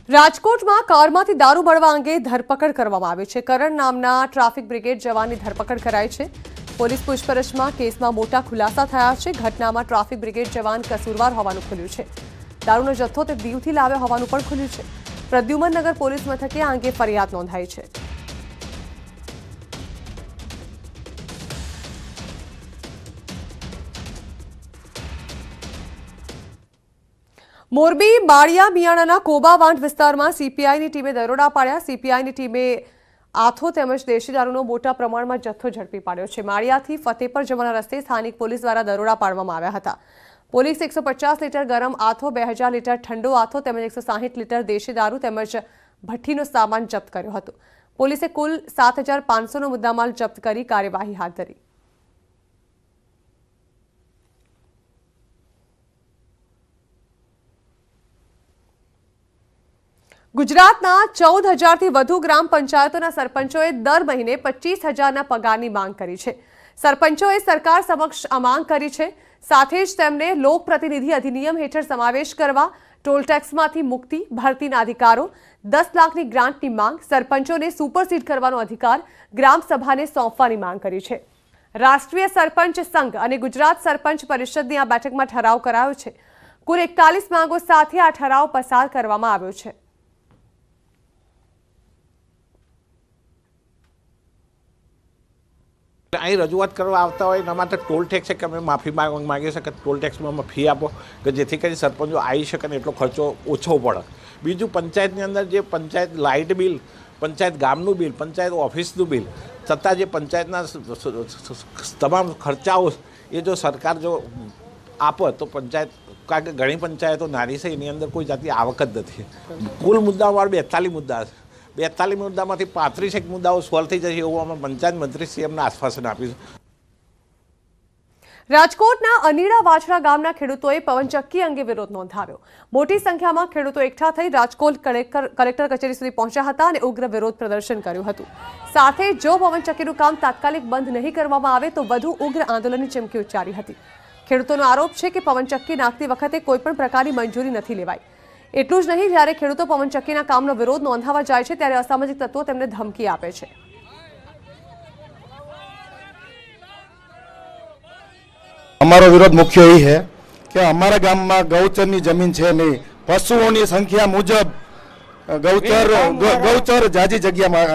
રાજકોટમાં કારમાંથી દારૂ મળવા અંગે ધરપકડ કરવામાં આવી છે। કરણ નામના ટ્રાફિક બ્રિગેડ જવાનની ધરપકડ કરાઈ છે। પોલીસ પૂછપરછમાં કેસમાં મોટા ખુલાસા થયા છે। ઘટનામાં ટ્રાફિક બ્રિગેડ જવાન કસૂરવાર હોવાનું ખુલ્યું છે। દારૂનો જથ્થો તે દીવથી લાવ્યો હોવાનું પણ ખુલ્યું છે। પ્રદ્યુમનનગર પોલીસ મથકે આ અંગે ફરિયાદ નોંધાઈ છે। મોરબી માળિયા મિયાણાના કોબાવાંઢ વિસ્તારમાં સીપીઆઈની ટીમે દરોડા પાડ્યા। સીપીઆઈની ટીમે આથો તેમજ દેશી દારૂનો મોટા પ્રમાણમાં જથ્થો ઝડપી પાડ્યો છે। માળિયાથી ફતેપર જવાના રસ્તે સ્થાનિક પોલીસ દ્વારા દરોડા પાડવામાં આવ્યા હતા। પોલીસે 150 લીટર ગરમ આથો, 2000 લીટર ઠંડો આથો તેમજ 160 લીટર દેશી દારૂ તેમજ ભઠ્ઠીનો સામાન જપ્ત કર્યો હતો। પોલીસે કુલ 7500નો મુદ્દામાલ જપ્ત કરી કાર્યવાહી હાથ ધરી। ગુજરાતના 14,000થી વધુ ગ્રામ પંચાયતોના સરપંચોએ દર મહિને 25,000ના પગારની માંગ કરી છે। સરપંચોએ સરકાર સમક્ષ આ માંગ કરી છે। સાથે જ તેમને લોકપ્રતિનિધિ અધિનિયમ હેઠળ સમાવેશ કરવા, ટોલ ટેક્સમાંથી મુક્તિ, ભરતીના અધિકારો, 10 લાખની ગ્રાન્ટની માંગ, સરપંચોને સુપરસીડ કરવાનો અધિકાર ગ્રામ સભાને સોંપવાની માંગ કરી છે। રાષ્ટ્રીય સરપંચ સંઘ અને ગુજરાત સરપંચ પરિષદની આ બેઠકમાં ઠરાવ કરાયો છે। કુલ 41 માંગો સાથે આ ઠરાવ પસાર કરવામાં આવ્યો છે। અહીં રજૂઆત કરવા આવતા હોય એના માટે ટોલ ટેક્સ કે અમે માફી માગીએ છીએ કે ટોલ ટેક્સમાં અમે ફી આપો કે જેથી કરી સરપંચો આવી શકે ને એટલો ખર્ચો ઓછો પડે। બીજું પંચાયતની અંદર જે પંચાયત લાઇટ બિલ, પંચાયત ગામનું બિલ, પંચાયત ઓફિસનું બિલ છતાં જે પંચાયતના તમામ ખર્ચાઓ એ જો સરકાર જો આપે તો પંચાયત, કારણ કે ઘણી પંચાયતો નાની છે એની અંદર કોઈ જાતની આવક જ નથી। કુલ મુદ્દાવાળ 42 મુદ્દા છે। 42 મુદ્દામાંથી 35 મુદ્દાઓ સોલ્વ થઈ જશે એવું અમે પંચાયત મંત્રીશ્રી એમને આશ્વાસન આપ્યું છે। રાજકોટના અનીડા વાછડા ગામના ખેડૂતોએ પવનચક્કી અંગે વિરોધ નોંધાવ્યો। મોટી સંખ્યામાં ખેડૂતો એકઠા થઈ રાજકોટ કલેક્ટર કચેરી સુધી પહોંચ્યા હતા અને ઉગ્ર વિરોધ પ્રદર્શન કર્યું હતું। સાથે જો પવનચક્કીનું કામ તાત્કાલિક બંધ નહીં કરવામાં આવે તો વધુ ઉગ્ર આંદોલનની ચીમકી ઉચ્ચારી હતી। ખેડૂતોનો આરોપ છે કે પવનચક્કી નાખતી વખતે કોઈપણ પ્રકારની મંજૂરી નથી લેવાઈ। એટલું જ નહીં, જ્યારે ખેડૂતો પવનચક્કીના કામનો વિરોધ નોંધાવવા જાય છે ત્યારે અસામાજિક તત્વો તેમને ધમકી આપે છે। અમારો વિરોધ મુખ્ય એ છે કે અમારા ગામમાં ગૌચરની જમીન છે નહીં। પશુઓની સંખ્યા મુજબ ગૌચર જાજી જગ્યામાં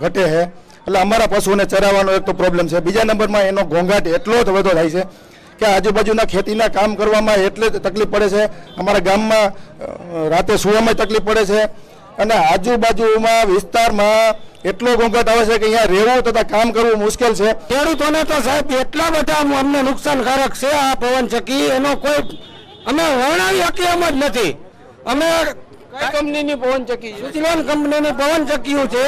ઘટે છે, એટલે અમારા પશુઓને ચરાવવાનો એક તો પ્રોબ્લેમ છે। બીજા નંબરમાં એનો ઘોંઘાટ એટલો જ વધુ થાય છે કે આજુબાજુના ખેતીના કામ કરવામાં એટલે તકલીફ પડે છે। અમારા ગામમાં રાતે સુવામાં તકલીફ પડે છે અને આજુબાજુમાં વિસ્તારમાં એટલો ઘોંઘાટ આવે છે કે અહીંયા રહેવું તથા કામ કરવું મુશ્કેલ છે। ખેડૂતોને તો સાહેબ એટલા બધા અમને નુકસાનકારક છે આ પવનચક્કી, એનો કોઈ અમે વર્ણવી શકીએ એમ જ નથી। અમે કંપનીની પવનચક્કી, સુચલોન કંપનીની પવનચક્કીઓ છે,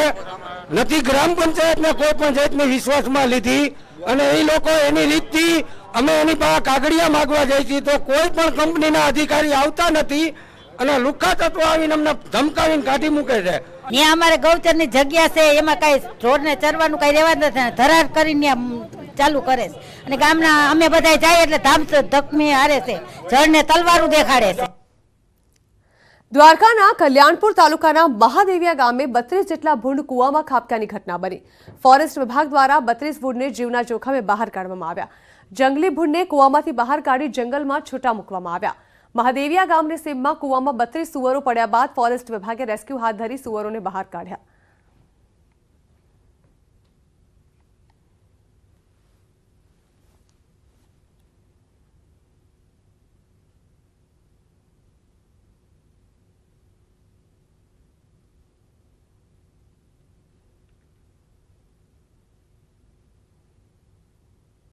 નથી ગ્રામ પંચાયતને કોઈ પણ જાતની વિશ્વાસમાં લીધી અને એ લોકો એની રીતથી અમે એની પાસે કાગળિયા માગવા જાય છીએ તો કોઈ પણ કંપનીના અધિકારી આવતા નથી અને લુખ્ખા તત્વો આવીને અમને ધમકાવીને કાઢી મૂકે છે। ત્યાં અમારે ગૌચરની જગ્યા છે, એમાં કઈ ઢોરને ચરવાનું કઈ રહેવા નથી, ધરાર કરીને ચાલુ કરે છે અને ગામના અમે બધા જાય એટલે ધામ ધકમી હારે છે, જળને તલવારું દેખાડે છે। દ્વારકાના કલ્યાણપુર તાલુકાના મહાદેવિયા ગામે 32 જેટલા ભૂંડ કૂવામાં ખાબક્યાની ઘટના બની। ફોરેસ્ટ વિભાગ દ્વારા 32 ભૂંડને જીવના જોખમે બહાર કાઢવામાં આવ્યા। જંગલી ભૂંડને કૂવામાંથી બહાર કાઢી જંગલમાં છૂટા મૂકવામાં આવ્યા। મહાદેવિયા ગામની સીમમાં કૂવામાં 32 સુવરો પડ્યા બાદ ફોરેસ્ટ વિભાગે રેસ્ક્યુ હાથ ધરી સુવરોને બહાર કાઢ્યા।